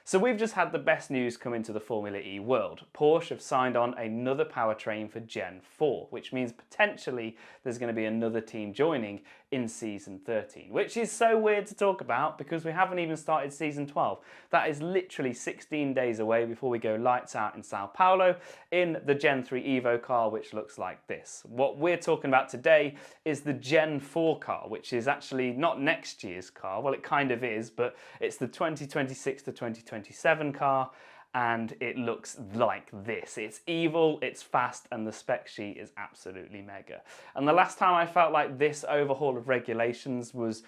So we've just had the best news come into the Formula E world. Porsche have signed on another powertrain for Gen 4, which means potentially there's going to be another team joining in season 13, which is so weird to talk about because we haven't even started season 12. That is literally 16 days away before we go lights out in Sao Paulo in the Gen 3 Evo car, which looks like this. What we're talking about today is the Gen 4 car, which is actually not next year's car. Well, it kind of is, but it's the 2026 to 2027 car, and it looks like this. It's evil, it's fast, and the spec sheet is absolutely mega. And the last time I felt like this overhaul of regulations was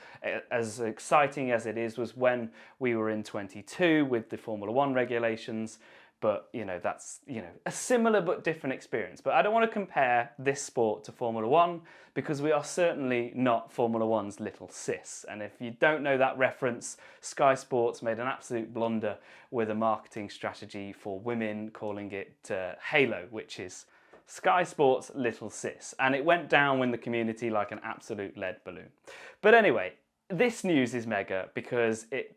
as exciting as it is was when we were in 22 with the Formula 1 regulations. But, that's, a similar but different experience. But I don't want to compare this sport to Formula 1 because we are certainly not Formula 1's little sis. And if you don't know that reference, Sky Sports made an absolute blunder with a marketing strategy for women, calling it Halo, which is Sky Sports' little sis. And it went down in the community like an absolute lead balloon. But anyway, this news is mega because it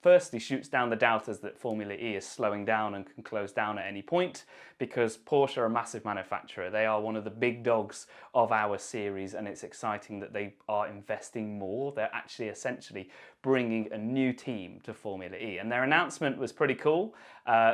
firstly shoots down the doubters that Formula E is slowing down and can close down at any point, because Porsche are a massive manufacturer. They are one of the big dogs of our series, and it's exciting that they are investing more. They're actually essentially bringing a new team to Formula E, and their announcement was pretty cool.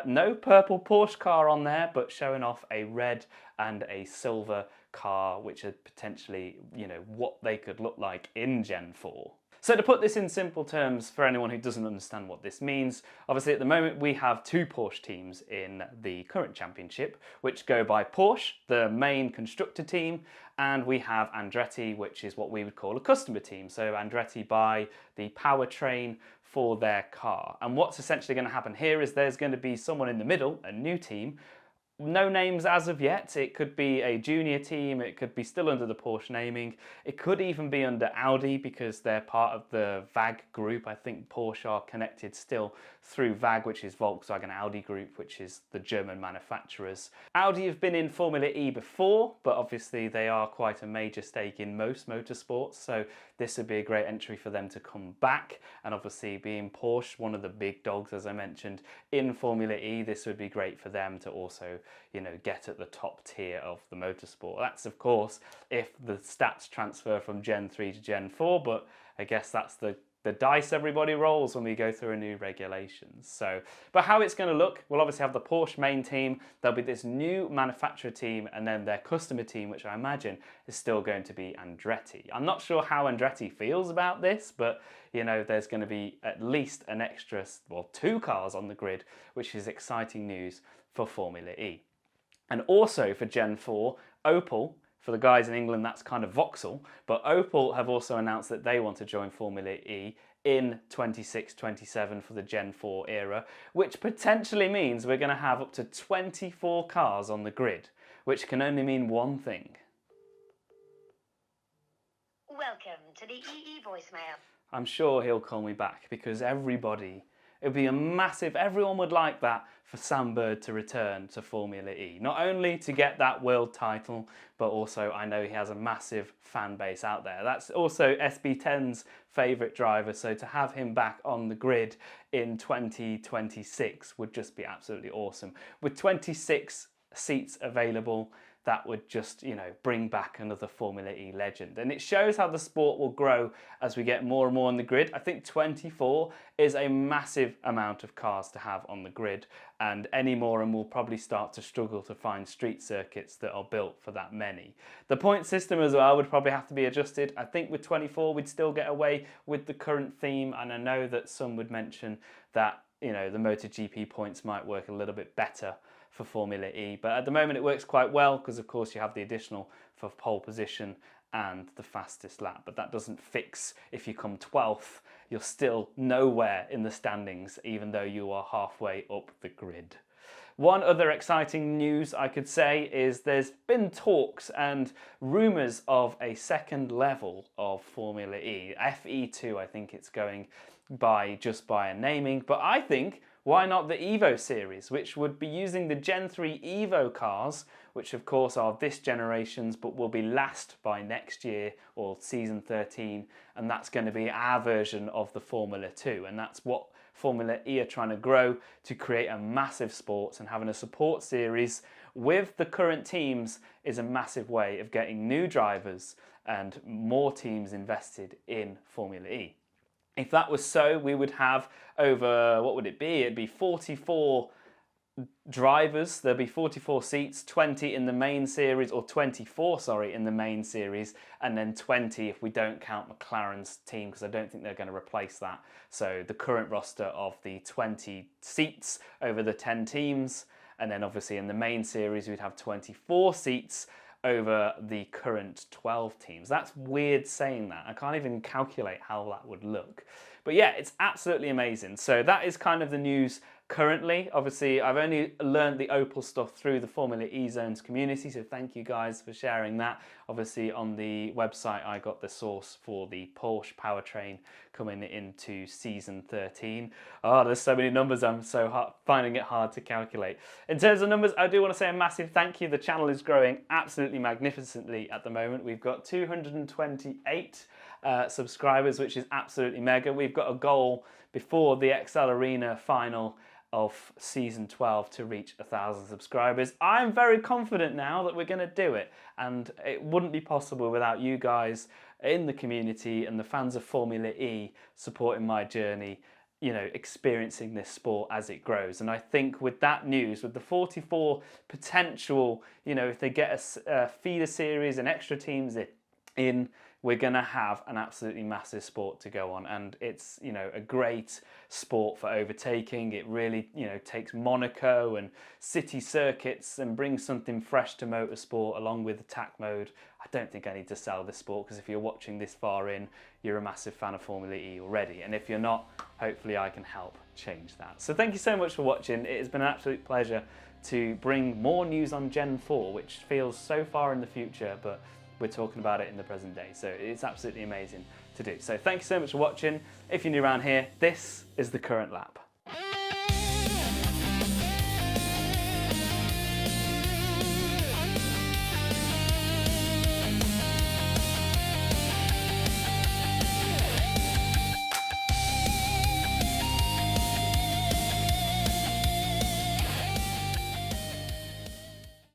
No purple Porsche car on there, but showing off a red and a silver car, which are potentially, what they could look like in Gen 4. So to put this in simple terms for anyone who doesn't understand what this means, obviously at the moment we have two Porsche teams in the current championship, which go by Porsche, the main constructor team, and we have Andretti, which is what we would call a customer team. So Andretti buy the powertrain for their car. And what's essentially going to happen here is there's going to be someone in the middle, a new team. No names as of yet. It could be a junior team, it could be still under the Porsche naming, it could even be under Audi because they're part of the VAG group. I think Porsche are connected still through VAG, which is Volkswagen Audi Group, which is the German manufacturers. Audi have been in Formula E before, but obviously they are quite a major stake in most motorsports, so this would be a great entry for them to come back. And obviously being Porsche, one of the big dogs, as I mentioned, in Formula E, this would be great for them to also get at the top tier of the motorsport. That's of course if the stats transfer from Gen 3 to Gen 4, but I guess that's the dice everybody rolls when we go through a new regulations. So, but how it's going to look, we'll obviously have the Porsche main team, there'll be this new manufacturer team, and then their customer team, which I imagine is still going to be Andretti. I'm not sure how Andretti feels about this, but there's going to be at least an extra, two cars on the grid, which is exciting news for Formula E. And also for Gen 4, Opel, for the guys in England, that's kind of Vauxhall, but Opel have also announced that they want to join Formula E in 26-27 for the Gen 4 era, which potentially means we're going to have up to 24 cars on the grid, which can only mean one thing. Welcome to the EE voicemail. I'm sure he'll call me back because it would be a massive, everyone would like that for Sam Bird to return to Formula E. Not only to get that world title, but also I know he has a massive fan base out there. That's also SB10's favourite driver, so to have him back on the grid in 2026 would just be absolutely awesome. With 26 seats available, that would just, bring back another Formula E legend. And it shows how the sport will grow as we get more and more on the grid. I think 24 is a massive amount of cars to have on the grid, and any more and we'll probably start to struggle to find street circuits that are built for that many. The point system as well would probably have to be adjusted. I think with 24 we'd still get away with the current theme, and I know that some would mention that, the MotoGP points might work a little bit better for Formula E, but at the moment it works quite well because of course you have the additional for pole position and the fastest lap, but that doesn't fix if you come 12th, you're still nowhere in the standings even though you are halfway up the grid. One other exciting news I could say is there's been talks and rumours of a second level of Formula E, FE2 I think it's going by just by a naming, but I think why not the Evo series, which would be using the Gen 3 Evo cars, which of course are this generation's but will be last by next year or season 13, and that's going to be our version of the Formula 2, and that's what Formula E are trying to grow to create a massive sport, and having a support series with the current teams is a massive way of getting new drivers and more teams invested in Formula E. If that was so, we would have over, what would it be? It'd be 44 drivers. There'll be 44 seats, 20 in the main series, or 24, sorry, in the main series, and then 20 if we don't count McLaren's team, because I don't think they're going to replace that. So the current roster of the 20 seats over the 10 teams, and then obviously in the main series we'd have 24 seats over the current 12 teams. That's weird saying that. I can't even calculate how that would look. But yeah, it's absolutely amazing. So that is kind of the news currently. Obviously, I've only learned the Opel stuff through the Formula E Zones community, so thank you guys for sharing that. Obviously, on the website, I got the source for the Porsche powertrain coming into season 13. Oh, there's so many numbers, I'm finding it hard to calculate. In terms of numbers, I do want to say a massive thank you. The channel is growing absolutely magnificently at the moment. We've got 228 subscribers, which is absolutely mega. We've got a goal before the XL Arena final of season 12 to reach 1,000 subscribers. I'm very confident now that we're going to do it, and it wouldn't be possible without you guys in the community and the fans of Formula E supporting my journey, you know, experiencing this sport as it grows. And I think with that news, with the 44 potential, you know, if they get a feeder series and extra teams in, we're going to have an absolutely massive sport to go on. And it's, you know, a great sport for overtaking. It really, you know, takes Monaco and city circuits and brings something fresh to motorsport along with attack mode. I don't think I need to sell this sport, because if you're watching this far in, you're a massive fan of Formula E already. And if you're not, hopefully I can help change that. So thank you so much for watching. It has been an absolute pleasure to bring more news on Gen 4, which feels so far in the future, but we're talking about it in the present day. So it's absolutely amazing to do. So thank you so much for watching. If you're new around here, this is the current lap.